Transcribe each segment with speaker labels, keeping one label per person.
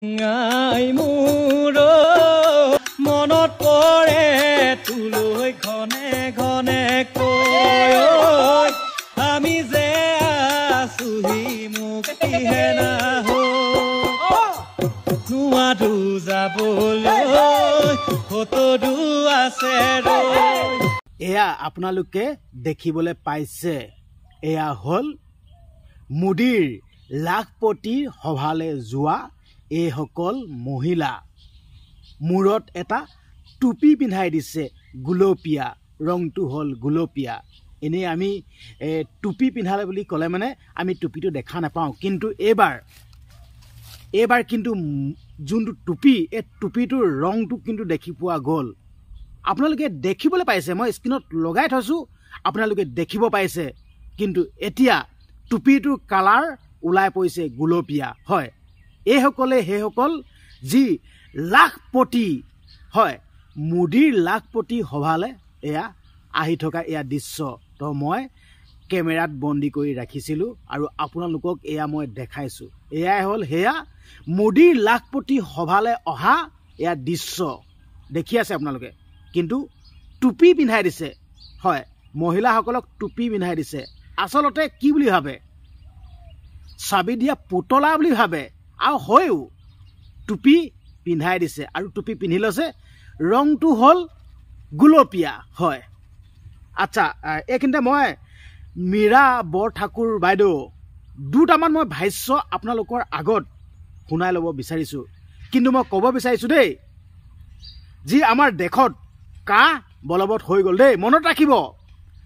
Speaker 1: আই মোৰ মনত পৰে তুলৈ ঘনে ঘনে কৈ আমি যে আছোহি মুক্তিহে নোৱাৰো যাবলৈ হতদু আছে
Speaker 2: এয়া আপোনালোকে দেখিবলৈ পাইছে এয়া হল মোদীৰ লাখপতি সভালৈ যোৱা এই সকল মহিলা মূৰত এটা টুপি পিন্ধাই দিছে গুলপীয়া ৰংটো হল গুলপীয়া এনে আমি টুপি পিন্ধালে বুলি ক'লে মানে আমি টুপিটো দেখা নাপাওঁ কিন্তু এবাৰ কিন্তু যোনটো টুপি এই টুপিটোৰ ৰংটো কিন্তু দেখি পোৱা গ'ল আপোনালোকে দেখিবলৈ পাইছে মই স্ক্ৰীনত লগাই থৈছো আপোনালোকে দেখিব পাইছে কিন্তু এতিয়া টুপিটোৰ কালাৰ ওলাই পৰিছে গুলপীয়া হয় এইসকলে সেইসকল যি লাখপতি হয় মোদীৰ লাখপতি সভালে এয়া আহি থকা এয়া দৃশ্য তো মই কেমেৰাত বন্দী কৰি ৰাখিছিলো আৰু আপোনালোকক এয়া মই দেখাইছো এয়াই হল হেয়া মোদীৰ লাখপতি সভালে অহা এয়া দৃশ্য দেখি আছে আপোনালোকে কিন্তু টুপি পিন্ধাই দিছে হয় মহিলাসকলক টুপি পিন্ধাই দিছে আসলতে কি বুলি ভাবে চাবি দিয়া পুতলা বুলি ভাবে আৰু হয়ও টুপি পিন্ধাই দিছে আৰু টুপি পিন্ধি লৈছে ৰংটো হল গুলপীয়া হয় আচ্ছা এইখিনিতে মই মীৰা বৰঠাকুৰ বাইদেউ দুটামান মই ভাষ্য আপোনালোকৰ আগত শুনাই ল'ব বিচাৰিছো কিন্তু মই ক'ব বিচাৰিছো দেই যি আমাৰ দেশত কা বলবৎ হৈ গ'ল দেই মনত ৰাখিব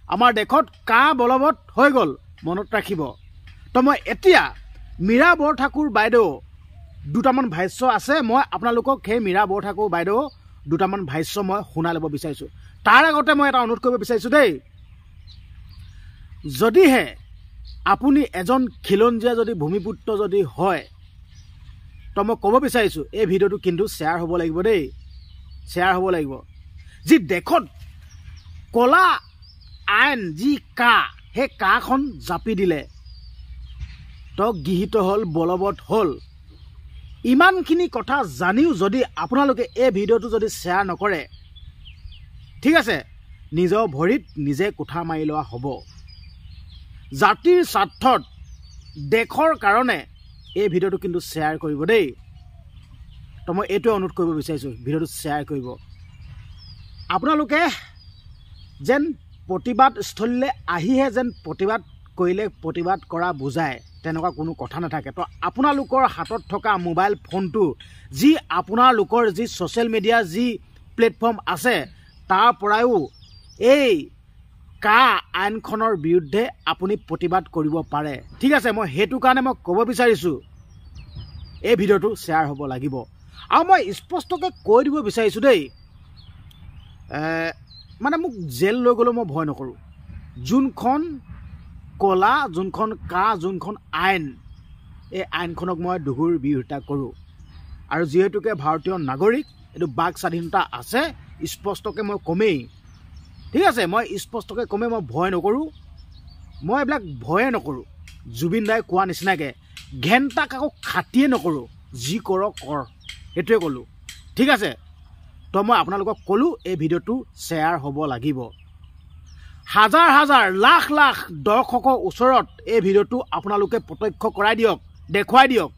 Speaker 2: আমাৰ দেশত কা বলবৎ হৈ গ'ল মনত ৰাখিব তো মই এতিয়া মীৰা বৰঠাকুৰ বাইদেউ দুটামান ভাষ্য আছে মই আপোনালোকক সেই মীৰা বৰঠাকুৰ বাইদেউ দুটামান ভাষ্য মই শুনাই ল'ব বিচাৰিছো তাৰ আগতে মই এটা অনুৰোধ কৰিব বিচাৰিছো দেই যদিহে আপুনি এজন খিলঞ্জীয়া যদি ভূমিপুত্ৰ যদি হয় তো মই ক'ব বিচাৰিছো এই ভিডিঅ'টো কিন্তু শ্বেয়াৰ হ'ব লাগিব দেই শ্বেয়াৰ হ'ব লাগিব যি দেশত কলা আইন যি কা সেই কাখন জাপি দিলে তো গৃহীত হল বলবৎ হল ইমানখিনি কথা জানিও যদি আপোনালোকে এই ভিডিঅ'টো যদি শ্বেয়াৰ নকৰে ঠিক আছে নিজৰ ভৰিত নিজে কোঠা মাৰি লোৱা হ'ব জাতিৰ স্বাৰ্থত দেশৰ কাৰণে এই ভিডিঅ'টো কিন্তু শ্বেয়াৰ কৰিব দেই তো মই এইটোৱে অনুৰোধ কৰিব বিচাৰিছো ভিডিঅ'টো শ্বেয়াৰ কৰিব আপোনালোকে যেন প্ৰতিবাদ স্থলীলৈ আহিহে যেন প্ৰতিবাদ কৰিলে প্ৰতিবাদ কৰা বুজায় তেনেকুৱা কোনো কথা নাথাকে তো আপোনালোকৰ হাতত থকা মোবাইল ফোনটো যি আপোনালোকৰ যি ছ'চিয়েল মিডিয়া যি প্লেটফৰ্ম আছে তাৰ পৰাও এই কা আইনখনৰ বিৰুদ্ধে আপুনি প্ৰতিবাদ কৰিব পাৰে ঠিক আছে মই সেইটো কাৰণে মই ক'ব বিচাৰিছো এই ভিডিঅ'টো শ্বেয়াৰ হ'ব লাগিব আৰু মই স্পষ্টকৈ কৈ দিব বিচাৰিছো দেই মানে মোক জেল লৈ গ'লেও মই ভয় নকৰোঁ যোনখন কলা যোনখন কা যোনখন আইন এই আইনখনক মই দুগুৰ বিৰোধিতা কৰোঁ আৰু যিহেতুকে ভাৰতীয় নাগৰিক এইটো বাক স্বাধীনতা আছে স্পষ্টকৈ মই কমেই ঠিক আছে মই স্পষ্টকৈ কমেই মই ভয় নকৰোঁ মই এইবিলাক ভয়ে নকৰোঁ জুবিন দাই কোৱা নিচিনাকৈ ঘেণ্টা কাকো খাটিয়ে নকৰোঁ যি কৰ কৰ এইটোৱে ক'লোঁ ঠিক আছে তো মই আপোনালোকক ক'লোঁ এই ভিডিঅ'টো শ্বেয়াৰ হ'ব লাগিব হাজাৰ হাজাৰ লাখ লাখ দৰ্শকৰ ওচৰত এই ভিডিঅ'টো আপোনালোকে প্ৰত্যক্ষ কৰাই দিয়ক দেখুৱাই দিয়ক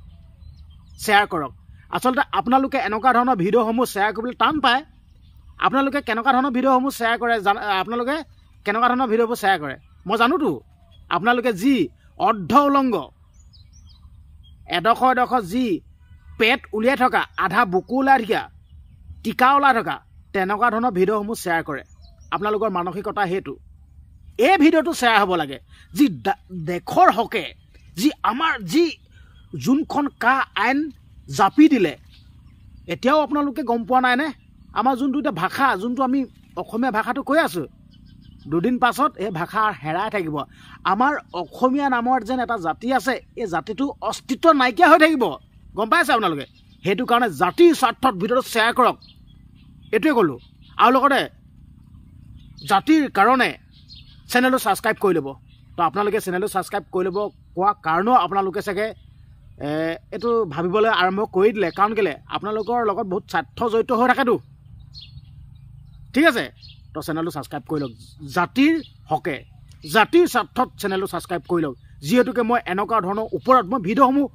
Speaker 2: শ্বেয়াৰ কৰক আচলতে আপোনালোকে এনেকুৱা ধৰণৰ ভিডিঅ'সমূহ শ্বেয়াৰ কৰিবলৈ টান পায় আপোনালোকে কেনেকুৱা ধৰণৰ ভিডিঅ'সমূহ শ্বেয়াৰ কৰে আপোনালোকে কেনেকুৱা ধৰণৰ ভিডিঅ'বোৰ শ্বেয়াৰ কৰে মই জানোতো আপোনালোকে যি অৰ্ধ উলংগ এডোখৰ যি পেট উলিয়াই থকা আধা বুকু ওলাই থকা টিকা ওলাই থকা তেনেকুৱা ধৰণৰ ভিডিঅ'সমূহ শ্বেয়াৰ কৰে আপোনালোকৰ মানসিকতা সেইটো এই ভিডিঅ'টো শ্বেয়াৰ হ'ব লাগে যি দেশৰ হকে যি আমাৰ যি যোনখন কা আইন জাপি দিলে এতিয়াও আপোনালোকে গম পোৱা নাইনে আমাৰ যোনটো এতিয়া ভাষা যোনটো আমি অসমীয়া ভাষাটো কৈ আছোঁ দুদিন পাছত এই ভাষা হেৰাই থাকিব আমাৰ অসমীয়া নামৰ যেন এটা জাতি আছে এই জাতিটো অস্তিত্ব নাইকিয়া হৈ থাকিব গম পাইছে আপোনালোকে সেইটো কাৰণে জাতিৰ স্বাৰ্থত ভিডিঅ'টো শ্বেয়াৰ কৰক এইটোৱে ক'লোঁ আৰু লগতে জাতিৰ কাৰণে চেনেলটো ছাবস্ক্ৰাইব কৰি ল'ব তো আপোনালোকে চেনেলটো ছাবস্ক্ৰাইব কৰি ল'ব কোৱা কাৰণেও আপোনালোকে চাগে এইটো ভাবিবলৈ আৰম্ভ কৰি দিলে কাৰণ কেলে আপোনালোকৰ লগত বহুত স্বাৰ্থ জড়িত হৈ থাকেতো ঠিক আছে তো চেনেলটো ছাবস্ক্ৰাইব কৰি লওক জাতিৰ হকে জাতিৰ স্বাৰ্থত চেনেলটো ছাবস্ক্ৰাইব কৰি লওক যিহেতুকে মই এনেকুৱা ধৰণৰ ওপৰত মই ভিডিঅ'সমূহ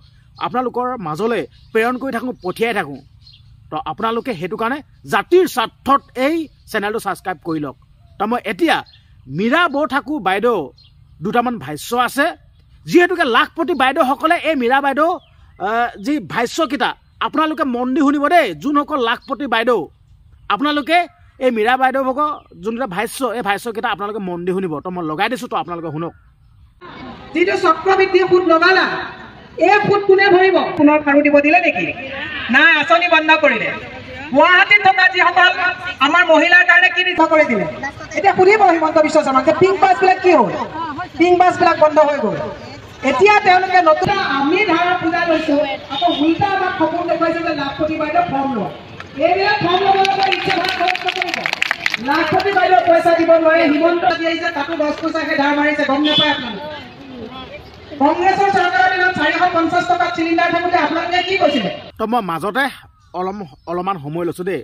Speaker 2: আপোনালোকৰ মাজলৈ প্ৰেৰণ কৰি থাকোঁ পঠিয়াই থাকোঁ তো আপোনালোকে সেইটো কাৰণে জাতিৰ স্বাৰ্থত এই চেনেলটো ছাবস্ক্ৰাইব কৰি লওক তো মই এতিয়া মীৰা বৰঠাকুৰ বাইদেউ দুটামান ভাষ্য আছে যিহেতুকে লাখপতি বাইদেউসকলে এই মীৰা বাইদেউ যি ভাষ্যকেইটা আপোনালোকে মন দি শুনিব দেই যোনসকল লাখপতি বাইদেউ আপোনালোকে এই মীৰা বাইদেউসকল যোনকেইটা ভাষ্য এই ভাষ্যকেইটা আপোনালোকে মন দি শুনিব তো মই লগাই দিছোঁ তো আপোনালোকে শুনক
Speaker 3: যিটো চক্ৰবৃদ্ধি সুদ লগালা এই সুদ কোনে ভৰিব পুনৰ খাৰু দিব দিলে নেকি নাই আঁচনি বন্ধ কৰিলে গুৱাহাটীত থকা যিসকল আমাৰ মহিলাৰ কাৰণে কি নিৰ্ধাৰ কৰি দিলে এতিয়া সুধিব হিমন্ত বিশ্ব শৰ্মাক যে পিংক বাছবিলাক কি হ'ল পিংক বাছবিলাক বন্ধ হৈ গ'ল এতিয়া তেওঁলোকে নতুন আমি ধাৰা পূজা লৈছোঁ আকৌ উল্টা আমাক সপোন দেখুৱাইছে যে লাখপতি বাইদেউ ফৰ্ম লওঁ এইবিলাক ফৰ্ম ল'বলৈ ইচ্ছা খৰচ নকৰিব লাখপতি বাইদেউ পইচা দিব নোৱাৰে হিমন্ত আহিছে তাতো 10 পইচাকে ধাৰ মাৰিছে গম নাপায় আপোনালোকে কংগ্ৰেছৰ চৰকাৰৰ দিনত 450 টকা চিলিণ্ডাৰ থাকোঁতে আপোনালোকে কি কৈছিলে
Speaker 2: তো মই মাজতে অলপমান সময় লৈছোঁ দেই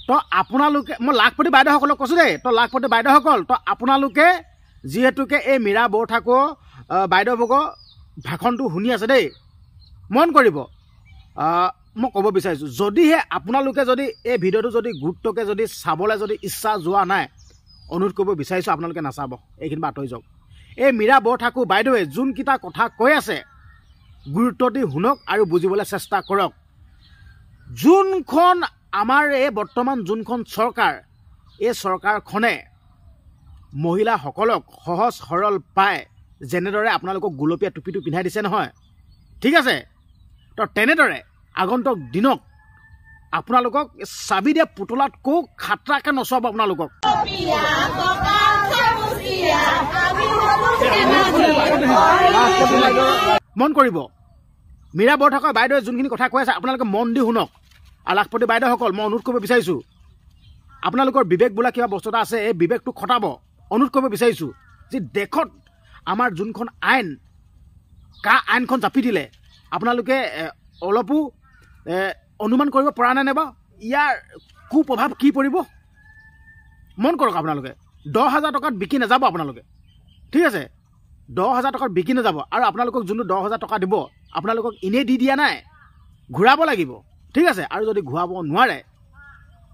Speaker 2: তো আপোনালোকে মই লাখপতি বাইদেউসকলক কৈছোঁ দেই তো লাখপতি বাইদেউসকল তো আপোনালোকে যিহেতুকে এই মীৰা বৰঠাকুৰ বাইদেউসকল ভাষণটো শুনি আছে দেই মন কৰিব মই ক'ব বিচাৰিছোঁ যদিহে আপোনালোকে যদি এই ভিডিঅ'টো যদি গুৰুত্বকৈ যদি চাবলৈ যদি ইচ্ছা যোৱা নাই অনুৰোধ কৰিব বিচাৰিছোঁ আপোনালোকে নাচাব এইখিনি আঁতৰি যাওক এই মীৰা বৰঠাকুৰ বাইদেৱে যোনকেইটা কথা কৈ আছে গুৰুত্ব দি শুনক আৰু বুজিবলৈ চেষ্টা কৰক যোনখন আমাৰ এই বৰ্তমান যোনখন চৰকাৰ এই চৰকাৰখনে মহিলাসকলক সহজ সৰল পায় যেনেদৰে আপোনালোকক গোলপীয়া টুপিটো পিন্ধাই দিছে নহয় ঠিক আছে তো তেনেদৰে আগন্তুক দিনক আপোনালোকক চাবি দিয়া পুতলাতকৈ খাটৰাকৈ নচুৱাব আপোনালোকক মন কৰিব মীৰা বৰঠাকুৰ বাইদেৱে যোনখিনি কথা কৈ আছে আপোনালোকে মন দি শুনক আৰু লাখপতি বাইদেউসকল মই অনুৰোধ কৰিব বিচাৰিছোঁ আপোনালোকৰ বিবেক বোলা কিবা বস্তু এটা আছে এই বিবেকটো খটাব অনুৰোধ কৰিব বিচাৰিছোঁ যে দেশত আমাৰ যোনখন আইন আইনখন জাপি দিলে আপোনালোকে অলপো অনুমান কৰিব পৰা নাই নে বাৰু ইয়াৰ কুপ্ৰভাৱ কি পৰিব মন কৰক আপোনালোকে 10,000 টকাত বিকি নাযাব আপোনালোকে ঠিক আছে 10,000 টকাত বিকি নাযাব আৰু আপোনালোকক যোনটো 10,000 টকা দিব আপোনালোকক এনেই দি দিয়া নাই ঘূৰাব লাগিব ঠিক আছে আৰু যদি ঘূৰাব নোৱাৰে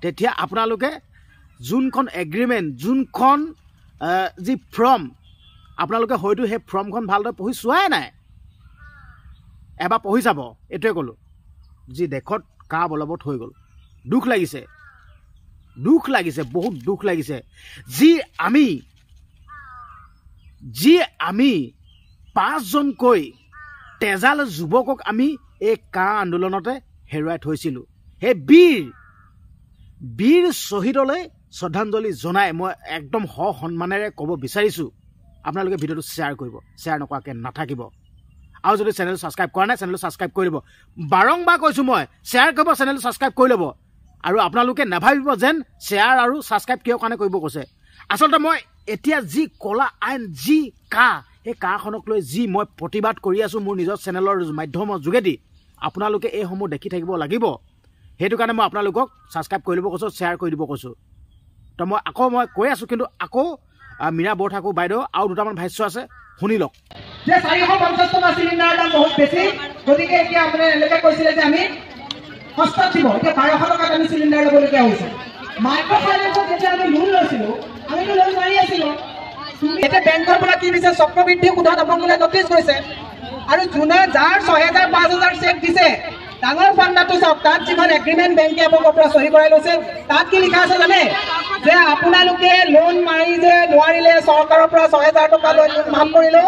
Speaker 2: তেতিয়া আপোনালোকে যোনখন এগ্ৰিমেণ্ট যোনখন যি ফৰ্ম আপোনালোকে হয়তো সেই ফৰ্মখন ভালদৰে পঢ়ি চোৱাই নাই এবাৰ পঢ়ি চাব এইটোৱে ক'লোঁ যি দেশত কা বলবৎ হৈ গ'ল দুখ লাগিছে বহুত দুখ লাগিছে যি আমি 5জনকৈ তেজাল যুৱকক আমি এই কা আন্দোলনতে হেৰুৱাই থৈছিলোঁ সেই বীৰ শ্বহীদলৈ শ্ৰদ্ধাঞ্জলি জনাই মই একদম সন্মানেৰে ক'ব বিচাৰিছোঁ আপোনালোকে ভিডিঅ'টো শ্বেয়াৰ কৰিব শ্বেয়াৰ নকৰাকৈ নাথাকিব আৰু যদি চেনেলটো ছাবস্ক্ৰাইব কৰা নাই চেনেলটো ছাবস্ক্ৰাইব কৰি ল'ব বাৰম্বাৰ কৈছোঁ মই শ্বেয়াৰ কৰিব চেনেলটো ছাবস্ক্ৰাইব কৰি ল'ব আৰু আপোনালোকে নাভাবিব যেন শ্বেয়াৰ আৰু ছাবস্ক্ৰাইব কিয় কাৰণে কৰিব কৈছে আচলতে মই এতিয়া যি কলা আইন যি সেই কাখনক লৈ যি মই প্ৰতিবাদ কৰি আছোঁ মোৰ নিজৰ চেনেলৰ মাধ্যমৰ যোগেদি আপোনালোকে এইসমূহ দেখি থাকিব লাগিব সেইটো কাৰণে মই আপোনালোকক ছাবস্ক্ৰাইব কৰি ল'ব কৈছোঁ শ্বেয়াৰ কৰি দিব কৈছোঁ তো মই কৈ আছোঁ কিন্তু আকৌ মীৰা বৰঠাকুৰ বাইদেউ আৰু দুটামান ভাষ্য আছে শুনি লওক
Speaker 3: যে 450 টকা চিলিণ্ডাৰৰ দাম বহুত বেছি গতিকে এতিয়া আপুনি এনেকৈ কৈছিলে যে আমি সস্তাত দিব এতিয়া 1200 টকাত আমি চিলিণ্ডাৰ ল'বলগীয়া হৈছে মাইক্ৰ' ফাইনেন্সত যেতিয়া আমি লোন লৈছিলোঁ আমিতো লোন মাৰি আছিলোঁ এতিয়া বেংকৰ পৰা কি দিছে চক্ৰবৃদ্ধি সুদত আপোনালোকে নটিচ কৰিছে আৰু যোনে যাৰ 6,000 5,000 চেক দিছে ডাঙৰ ফাণ্ডাটো চাওক তাত যিখন এগ্ৰিমেণ্ট বেংকে আপোনালোকৰ পৰা চহী কৰাই লৈছে তাত কি লিখা আছে জানে যে আপোনালোকে লোন মাৰি যে নোৱাৰিলে চৰকাৰৰ পৰা 6,000 টকা লৈ লোন মাফ কৰিলেও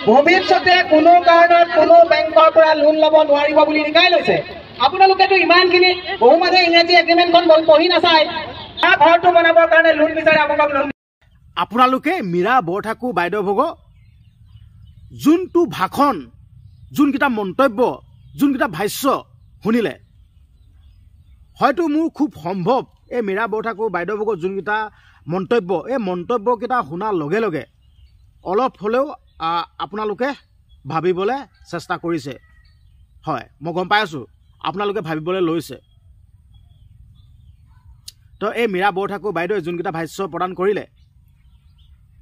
Speaker 3: ভৱিষ্যতে কোনো কাৰণত কোনো বেংকৰ পৰা লোন ল'ব নোৱাৰিব বুলি লিখাই লৈছে আপোনালোকেতো ইমানখিনি বহু মানুহে ইংৰাজী এগ্ৰিমেণ্টখন পঢ়ি নাচায় ঘৰটো বনাবৰ কাৰণে লোন বিচাৰে আপোনালোক লোন
Speaker 2: আপোনালোকে মীৰা বৰঠাকুৰ বাইদেউভগৰ যোনটো ভাষণ যোনকেইটা মন্তব্য যোনকেইটা ভাষ্য শুনিলে হয়তো মোৰ খুব সম্ভৱ এই মীৰা বৰঠাকুৰ বাইদেউভগৰ যোনকেইটা মন্তব্য এই মন্তব্যকেইটা শুনাৰ লগে লগে অলপ হ'লেও আপোনালোকে ভাবিবলৈ চেষ্টা কৰিছে হয় মই গম পাই আছোঁ আপোনালোকে ভাবিবলৈ লৈছে তো এই মীৰা বৰঠাকুৰ বাইদেৱে যোনকেইটা ভাষ্য প্ৰদান কৰিলে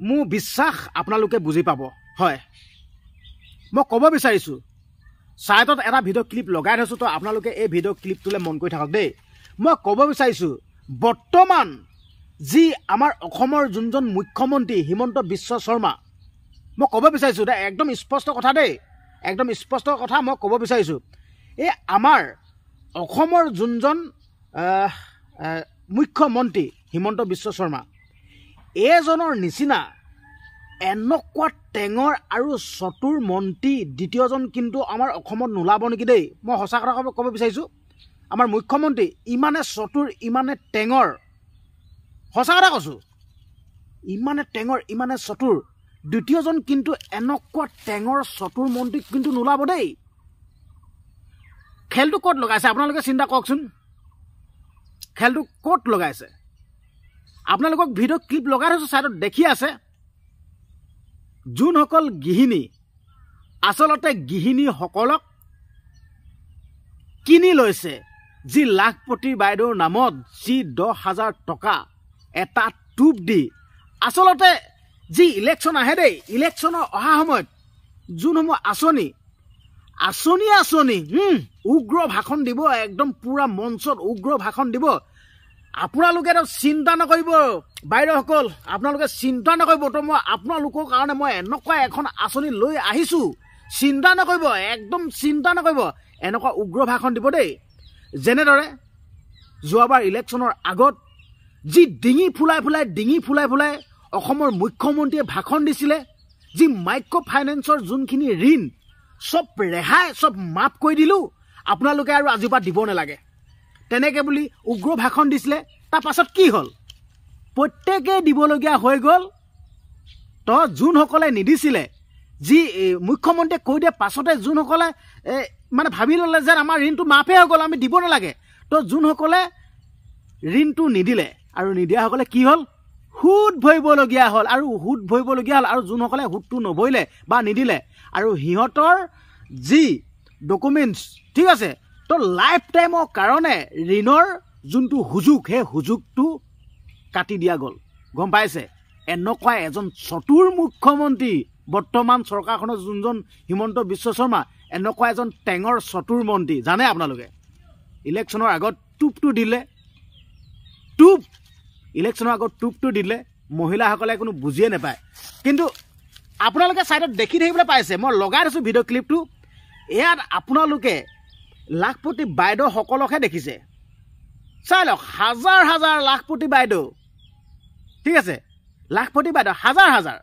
Speaker 2: মোৰ বিশ্বাস আপোনালোকে বুজি পাব হয় মই ক'ব বিচাৰিছোঁ ছাইটত এটা ভিডিঅ' ক্লিপ লগাই থৈছোঁ তো আপোনালোকে এই ভিডিঅ' ক্লিপটোলৈ মন কৰি থাকক দেই মই ক'ব বিচাৰিছোঁ বৰ্তমান যি আমাৰ অসমৰ যোনজন মুখ্যমন্ত্ৰী হিমন্ত বিশ্ব শৰ্মা মই ক'ব বিচাৰিছোঁ দে একদম স্পষ্ট কথা দেই একদম স্পষ্ট কথা মই ক'ব বিচাৰিছোঁ এই আমাৰ অসমৰ যোনজন মুখ্যমন্ত্ৰী হিমন্ত বিশ্ব শৰ্মা এইজনৰ নিচিনা এনেকুৱা টেঙৰ আৰু চতুৰ মন্ত্ৰী দ্বিতীয়জন কিন্তু আমাৰ অসমত নোলাব নেকি দেই মই সঁচা কথা ক'ব বিচাৰিছোঁ আমাৰ মুখ্যমন্ত্ৰী ইমানে চতুৰ ইমানে টেঙৰ সঁচা কথা কৈছোঁ ইমানে টেঙৰ ইমানে চতুৰ দ্বিতীয়জন কিন্তু এনেকুৱা টেঙৰ চতুৰ মন্ত্ৰী কিন্তু নোলাব দেই খেলটো ক'ত লগাইছে আপোনালোকে চিন্তা কৰকচোন খেলটো ক'ত লগাইছে আপোনালোকক ভিডিঅ' ক্লিপ লগাই থৈছোঁ ছাইডত দেখি আছে যোনসকল গৃহিণী আচলতে গৃহিণীসকলক কিনি লৈছে যি লাখপতি বাইদেউৰ নামত যি 10,000 টকা এটা টুপ দি আচলতে যি ইলেকশ্যন আহে দেই ইলেকশ্যনৰ অহা সময়ত যোনসমূহ আঁচনি উগ্ৰ ভাষণ দিব একদম পুৰা মঞ্চত উগ্ৰ ভাষণ দিব আপোনালোকে চিন্তা নকৰিব বাইদেউসকল আপোনালোকে চিন্তা নকৰিব তো মই আপোনালোকৰ কাৰণে মই এনেকুৱা এখন আঁচনি লৈ আহিছোঁ চিন্তা নকৰিব একদম চিন্তা নকৰিব এনেকুৱা উগ্ৰ ভাষণ দিব দেই যেনেদৰে যোৱাবাৰ ইলেকশ্যনৰ আগত যি ডিঙি ফুলাই ফুলাই অসমৰ মুখ্যমন্ত্ৰীয়ে ভাষণ দিছিলে যি মাইক্ৰ' ফাইনেন্সৰ যোনখিনি ঋণ সব ৰেহাই সব মাফ কৰি দিলোঁ আপোনালোকে আৰু আজিৰ পৰা দিব নালাগে তেনেকৈ বুলি উগ্ৰ ভাষণ দিছিলে তাৰ পাছত কি হ'ল প্ৰত্যেকেই দিবলগীয়া হৈ গ'ল তো যোনসকলে নিদিছিলে যি মুখ্যমন্ত্ৰীয়ে কৈ দিয়ে পাছতে যোনসকলে মানে ভাবি ল'লে যে আমাৰ ঋণটো মাফেই হৈ গ'ল আমি দিব নালাগে তো যোনসকলে ঋণটো নিদিলে আৰু নিদিয়াসকলে কি হ'ল সুদ ভৰিবলগীয়া হ'ল আৰু যোনসকলে সুদটো নভৰিলে বা নিদিলে আৰু সিহঁতৰ যি ডকুমেণ্টছ ঠিক আছে তো লাইফ টাইমৰ কাৰণে ঋণৰ যোনটো সুযোগ সেই সুযোগটো কাটি দিয়া গ'ল গম পাইছে এনেকুৱা এজন চতুৰ মুখ্যমন্ত্ৰী বৰ্তমান চৰকাৰখনৰ যোনজন হিমন্ত বিশ্ব শৰ্মা এনেকুৱা এজন টেঙৰ চতুৰ মন্ত্ৰী জানে আপোনালোকে ইলেকশ্যনৰ আগত টুপটো দিলে মহিলাসকলে কোনো বুজিয়ে নাপায় কিন্তু আপোনালোকে ছাইডত দেখি থাকিবলৈ পাইছে মই লগাই দিছোঁ ভিডিঅ' ক্লিপটো ইয়াত আপোনালোকে লাখপতি বাইদেউসকলকহে দেখিছে চাই লওক হাজাৰ লাখপতি বাইদেউ ঠিক আছে লাখপতি বাইদেউ হাজাৰ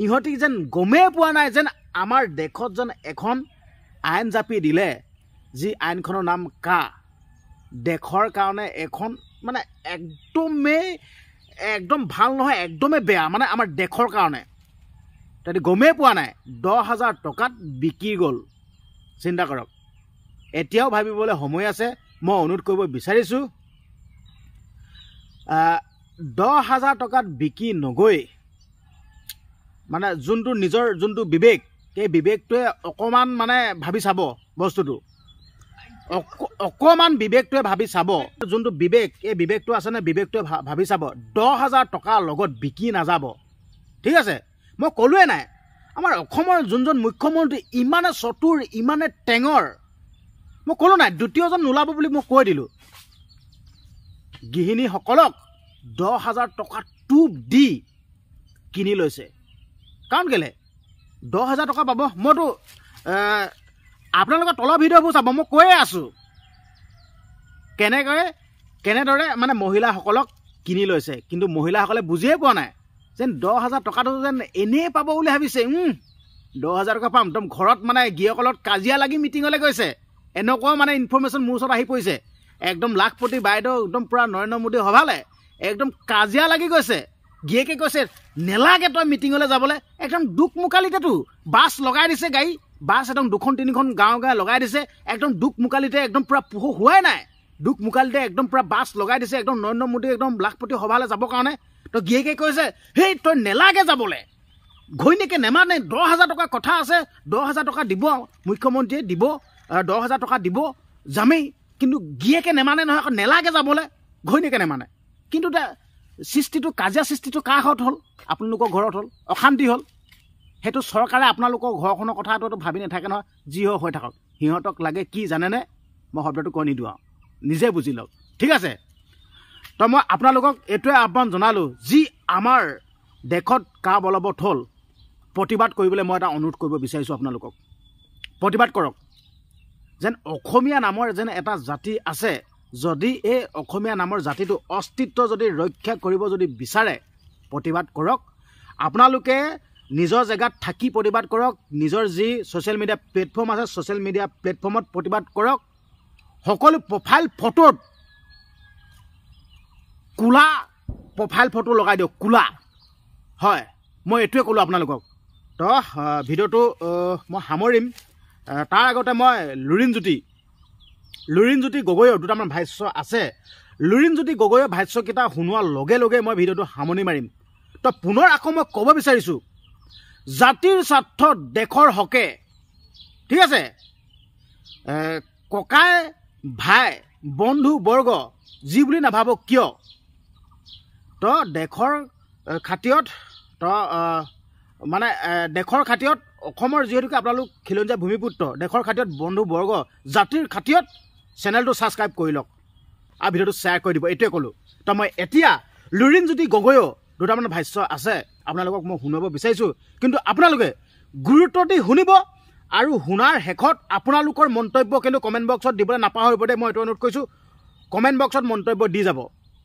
Speaker 2: ইহঁতি যেন গমেই পোৱা নাই যেন আমাৰ দেশত যেন এখন আইন জাপি দিলে যি আইনখনৰ নাম দেশৰ কাৰণে এখন মানে একদম ভাল নহয় একদমেই বেয়া মানে আমাৰ দেশৰ কাৰণে তাতে গমেই পোৱা নাই 10,000 টকাত বিকি গ'ল চিন্তা কৰক এতিয়াও ভাবিবলৈ সময় আছে মই অনুৰোধ কৰিব বিচাৰিছোঁ 10,000 টকাত বিকি নগৈ মানে যোনটো নিজৰ যোনটো বিবেক সেই বিবেকটোৱে অকণমান মানে ভাবি চাব বস্তুটো অকণমান বিবেকটোৱে ভাবি চাব যোনটো বিবেক এই বিবেকটো আছেনে বিবেকটোৱে ভাবি চাব 10,000 টকাৰ লগত বিকি নাযাব ঠিক আছে মই ক'লোৱে নাই আমাৰ অসমৰ যোনজন মুখ্যমন্ত্ৰী ইমানে চতুৰ ইমানে টেঙৰ মই ক'লো নাই দ্বিতীয়জন নোলাব বুলি মই কৈ দিলোঁ গৃহিণীসকলক 10,000 টকা টুপ দি কিনি লৈছে কাৰণ কেলে 10,000 টকা পাব মইতো আপোনালোকৰ তলৰ ভিডিঅ'বোৰ চাব মই কৈয়ে আছোঁ কেনেদৰে মানে মহিলাসকলক কিনি লৈছে কিন্তু মহিলাসকলে বুজিয়ে পোৱা নাই যেন 10,000 টকাটো যেন এনেই পাব বুলি ভাবিছে 10,000 টকা পাম একদম ঘৰত মানে গিৰিয়েকলত কাজিয়া লাগি মিটিঙলৈ গৈছে এনেকুৱা মানে ইনফৰমেশ্যন মোৰ ওচৰত আহি পৰিছে একদম লাখপতি বাইদেউ একদম পূৰা নৰেন্দ্ৰ মোদী সভালে একদম কাজিয়া লাগি গৈছে গিৰিয়েকে কৈছে নেলাগে তই মিটিঙলৈ যাবলৈ একদম দুখ মুকালিতেতো বাছ লগাই দিছে গাড়ী বাছ একদম 2-3খন গাঁৱে লগাই দিছে একদম দুখ মুকালিতে একদম পূৰা পোহৰ হোৱাই নাই দুখ মুকালিতে একদম পূৰা বাছ লগাই দিছে একদম নৰেন্দ্ৰ মোদী একদম লাখপতি সভালৈ যাবৰ কাৰণে তো গিৰিয়েকে কৈছে হেই তই নেলাগে যাবলৈ ঘৈণীয়েকে নেমানে 10,000 টকাৰ কথা আছে 10,000 টকা দিব মুখ্যমন্ত্ৰীয়ে দিব 10,000 টকা দিব যামেই কিন্তু গিয়েকে নেমানে নহয় আকৌ নেলাগে যাবলৈ ঘৈণীয়েকে নেমানে কিন্তু সৃষ্টিটো কাজিয়া সৃষ্টিটো কাৰ ঘৰত হ'ল আপোনালোকৰ ঘৰত হ'ল অশান্তি হ'ল সেইটো চৰকাৰে আপোনালোকৰ ঘৰখনৰ কথাটো ভাবি নাথাকে নহয় যি হৈ থাকক সিহঁতক লাগে কি জানেনে মই শব্দটো কৈ নিদিওঁ আৰু নিজে বুজি লওক ঠিক আছে তো মই আপোনালোকক এইটোৱে আহ্বান জনালোঁ যি আমাৰ দেশত কা বলবৎ হ'ল প্ৰতিবাদ কৰিবলৈ মই এটা অনুৰোধ কৰিব বিচাৰিছোঁ আপোনালোকক প্ৰতিবাদ কৰক যেন অসমীয়া নামৰ যেন এটা জাতি আছে যদি এই অসমীয়া নামৰ জাতিটো অস্তিত্ব যদি ৰক্ষা কৰিব যদি বিচাৰে প্ৰতিবাদ কৰক আপোনালোকে নিজৰ জেগাত থাকি প্ৰতিবাদ কৰক নিজৰ যি ছ'চিয়েল মিডিয়া প্লেটফৰ্ম আছে ছ'চিয়েল মিডিয়া প্লেটফৰ্মত প্ৰতিবাদ কৰক সকলো প্ৰফাইল ফটোত কোলা প্ৰফাইল ফটো লগাই দিয়ক কোলা হয় মই এইটোৱে ক'লোঁ আপোনালোকক তো ভিডিঅ'টো মই সামৰিম তাৰ আগতে মই লুৰিণজ্যোতি গগৈৰ দুটামান ভাষ্য আছে লুৰিণজ্যোতি গগৈৰ ভাষ্যকেইটা শুনোৱাৰ লগে লগে মই ভিডিঅ'টো সামৰণি মাৰিম তো পুনৰ আকৌ মই ক'ব বিচাৰিছোঁ জাতিৰ স্বাৰ্থত দেশৰ হকে ঠিক আছে ককাই ভাই বন্ধু বৰ্গ যি বুলি নাভাবক কিয় তো দেশৰ খাতিৰত তো মানে দেশৰ খাতিৰত অসমৰ যিহেতুকে আপোনালোক খিলঞ্জীয়া ভূমিপুত্ৰ দেশৰ খাতিৰত বন্ধু বৰ্গ জাতিৰ খাতিৰত চেনেলটো ছাবস্ক্ৰাইব কৰি লওক আৰু ভিডিঅ'টো শ্বেয়াৰ কৰি দিব এইটোৱে ক'লোঁ তো মই এতিয়া লুৰিণজ্যোতি গগৈৰ দুটামান ভাষ্য আছে আপোনালোকক মই শুনাব বিচাৰিছোঁ কিন্তু আপোনালোকে গুৰুত্ব দি শুনিব আৰু শুনাৰ শেষত আপোনালোকৰ মন্তব্য কিন্তু কমেণ্ট বক্সত দিবলৈ নাপাহৰিব দেই মই এইটো অনুৰোধ কৰিছোঁ কমেণ্ট বক্সত মন্তব্য দি যাব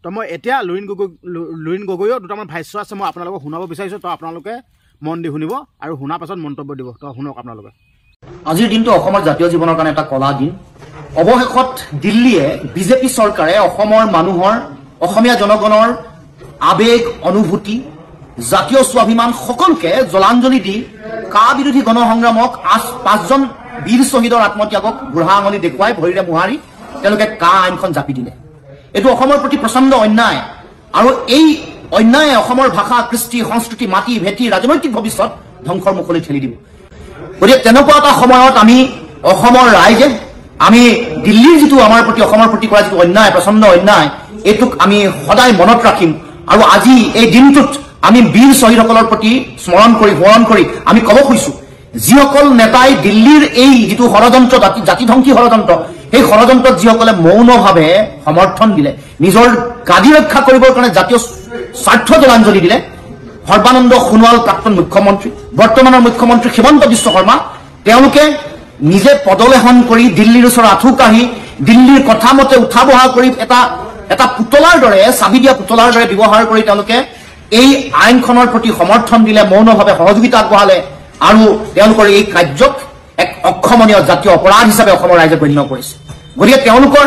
Speaker 2: তো মই এতিয়া লুৰিণ গগৈৰ দুটামান ভাষ্য আছে মই আপোনালোকক শুনাব বিচাৰিছোঁ তো আপোনালোকে মন দি শুনিব আৰু শুনাৰ পাছত মন্তব্য দিব তো শুনক আপোনালোকে
Speaker 4: আজিৰ দিনটো অসমৰ জাতীয় জীৱনৰ কাৰণে এটা কলা দিন অৱশেষত দিল্লীয়ে বিজেপি চৰকাৰে অসমৰ মানুহৰ অসমীয়া জনগণৰ আবেগ অনুভূতি জাতীয় স্বাভিমান সকলোকে জলাঞ্জলি দি কা বিৰোধী গণসংগ্ৰামক 5জন বীৰ শ্বহীদৰ আত্মত্যাগক বুঢ়া আঙুলি দেখুৱাই ভৰিৰে মোহাৰি তেওঁলোকে কা আইনখন জাপি দিলে এইটো অসমৰ প্ৰতি প্ৰচণ্ড অন্যায় আৰু এই অন্যায়ে অসমৰ ভাষা কৃষ্টি সংস্কৃতি মাটি ভেটি ৰাজনৈতিক ভৱিষ্যত ধ্বংসৰ মুখলৈ ঠেলি দিব গতিকে তেনেকুৱা এটা সময়ত আমি অসমৰ ৰাইজে আমি দিল্লীৰ যিটো আমাৰ প্ৰতি অসমৰ প্ৰতি কৰা যিটো অন্যায় প্ৰচণ্ড অন্যায় এইটোক আমি সদায় মনত ৰাখিম আৰু আজি এই দিনটোত আমি বীৰ শ্বহীদসকলৰ প্ৰতি স্মৰণ কৰি আমি ক'ব খুজিছোঁ যিসকল নেতাই দিল্লীৰ এই যিটো ষড়যন্ত্ৰ জাতিধ্বংসী ষড়যন্ত্ৰ সেই ষড়যন্ত্ৰত যিসকলে মৌনভাৱে সমৰ্থন দিলে নিজৰ গাদী ৰক্ষা কৰিবৰ কাৰণে জাতীয় স্বাৰ্থ জলাঞ্জলি দিলে সৰ্বানন্দ সোণোৱাল প্ৰাক্তন মুখ্যমন্ত্ৰী বৰ্তমানৰ মুখ্যমন্ত্ৰী হিমন্ত বিশ্ব শৰ্মা তেওঁলোকে নিজে পদলেখন কৰি দিল্লীৰ ওচৰত আঁঠু কাঢ়ি দিল্লীৰ কথা মতে উঠা বহা কৰি এটা পুতলাৰ দৰে চাবি দিয়া পুতলাৰ দৰে ব্যৱহাৰ কৰি তেওঁলোকে এই আইনখনৰ প্ৰতি সমৰ্থন দিলে মৌনভাৱে সহযোগিতা আগবঢ়ালে আৰু তেওঁলোকৰ এই কাৰ্যক এক অক্ষমনীয় জাতীয় অপৰাধ হিচাপে অসমৰ ৰাইজে গণ্য কৰিছে গতিকে তেওঁলোকৰ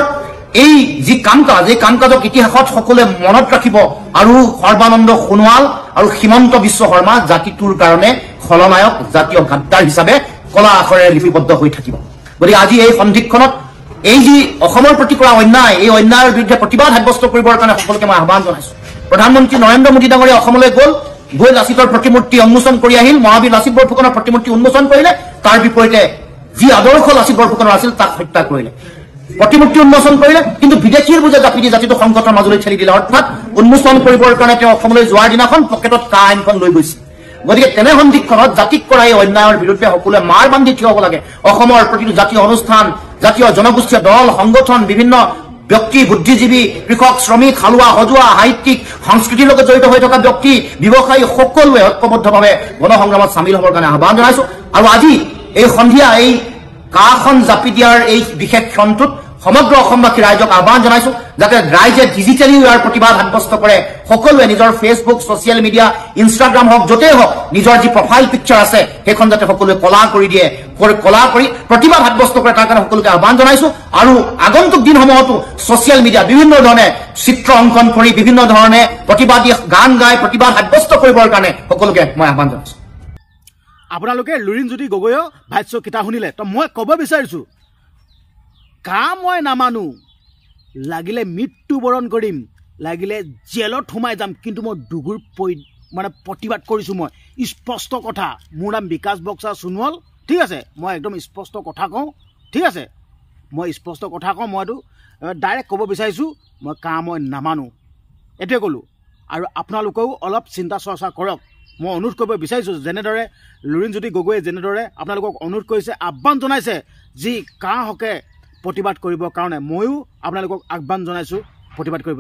Speaker 4: এই যি কাম কাজ এই কাম কাজক ইতিহাসত সকলোৱে মনত ৰাখিব আৰু সৰ্বানন্দ সোণোৱাল আৰু হিমন্ত বিশ্ব শৰ্মা জাতিটোৰ কাৰণে খলনায়ক জাতীয় গাদ্দাৰ হিচাপে কলা আখৰেৰে লিপিবদ্ধ হৈ থাকিব গতিকে আজি এই সন্ধিক্ষণত এই যি অসমৰ প্ৰতি কৰা অন্যায় এই অন্যায়ৰ বিৰুদ্ধে প্ৰতিবাদ সাব্যস্ত কৰিবৰ কাৰণে সকলোকে মই আহ্বান জনাইছোঁ প্ৰধানমন্ত্ৰী নৰেন্দ্ৰ মোদী ডাঙৰীয়া অসমলৈ গৈ লাচিতৰ প্ৰতিমূৰ্তি উন্মোচন কৰি আহিল মহাবীৰ লাচিত বৰফুকনৰ প্ৰতিমূৰ্তি উন্মোচন কৰিলে তাৰ বিপৰীতে যি আদৰ্শ লাচিত বৰফুকনৰ আছিল তাক হত্যা কৰিলে প্ৰতিমূৰ্তি উন্মোচন কৰিলে কিন্তু বিদেশীৰ বুজে জাপি দি জাতিটো সংকটৰ মাজলৈ ঠেলি দিলে অৰ্থাৎ উন্মোচন কৰিবৰ কাৰণে তেওঁ অসমলৈ যোৱাৰ দিনাখন পকেটত কা আইনখন লৈ গৈছে গতিকে তেনে সন্ধিক্ষণত জাতিক কৰা এই অন্যায়ৰ বিৰুদ্ধে সকলোৱে মাৰ বান্ধি থিয় হ'ব লাগে অসমৰ প্ৰতিটো জাতীয় অনুষ্ঠান জাতীয় জনগোষ্ঠীয় দল সংগঠন বিভিন্ন ব্যক্তি বুদ্ধিজীৱী কৃষক শ্ৰমিক হালোৱা সজোৱা সাহিত্যিক সংস্কৃতিৰ লগত জড়িত হৈ থকা ব্যক্তি ব্যৱসায়ী সকলোৱে ঐক্যবদ্ধভাৱে গণসংগ্ৰামত চামিল হ'বৰ কাৰণে আহ্বান জনাইছোঁ আৰু আজি এই সন্ধিয়া এই কাখন জাপি দিয়াৰ এই বিশেষ ক্ষণটোত সমগ্ৰ অসমবাসী ৰাইজক আহ্বান জনাইছোঁ যাতে ৰাইজে ডিজিটেলি ইয়াৰ প্ৰতিবাদ সাব্যস্ত কৰে সকলোৱে নিজৰ ফেচবুক ছ'চিয়েল মিডিয়া ইনষ্টাগ্ৰাম হওক য'তেই হওক নিজৰ যি প্ৰফাইল পিকচাৰ আছে সেইখন যাতে সকলোৱে কলা কৰি দিয়ে কলা কৰি প্ৰতিবাদ সাব্যস্ত কৰে তাৰ কাৰণে সকলোকে আহ্বান জনাইছোঁ আৰু আগন্তুক দিনসমূহতো ছ'চিয়েল মিডিয়া বিভিন্ন ধৰণে চিত্ৰ অংকন কৰি বিভিন্ন ধৰণে প্ৰতিবাদী গান গাই প্ৰতিবাদ সাব্যস্ত কৰিবৰ কাৰণে সকলোকে মই আহ্বান জনাইছোঁ
Speaker 2: আপোনালোকে লুৰিণজ্যোতি গগৈৰ ভাষ্য কিতা শুনিলে তো মই ক'ব বিচাৰিছোঁ কা মই নামানো লাগিলে মৃত্যুবৰণ কৰিম লাগিলে জেলত সোমাই যাম কিন্তু মই দুগুৰ মানে প্ৰতিবাদ কৰিছোঁ মই স্পষ্ট কথা মোৰ নাম বিকাশ বক্সা সোণোৱাল ঠিক আছে মই একদম স্পষ্ট কথা কওঁ ঠিক আছে মই স্পষ্ট কথা কওঁ মই এইটো ডাইৰেক্ট ক'ব বিচাৰিছোঁ মই মই নামানো এইটোৱে ক'লোঁ আৰু আপোনালোকেও অলপ চিন্তা চৰ্চা কৰক মই অনুৰোধ কৰিব বিচাৰিছোঁ যেনেদৰে লুৰিণজ্যোতি গগৈয়ে যেনেদৰে আপোনালোকক অনুৰোধ কৰিছে আহ্বান জনাইছে যি হকে প্ৰতিবাদ কৰিবৰ কাৰণে ময়ো আপোনালোকক আহ্বান জনাইছোঁ প্ৰতিবাদ কৰিব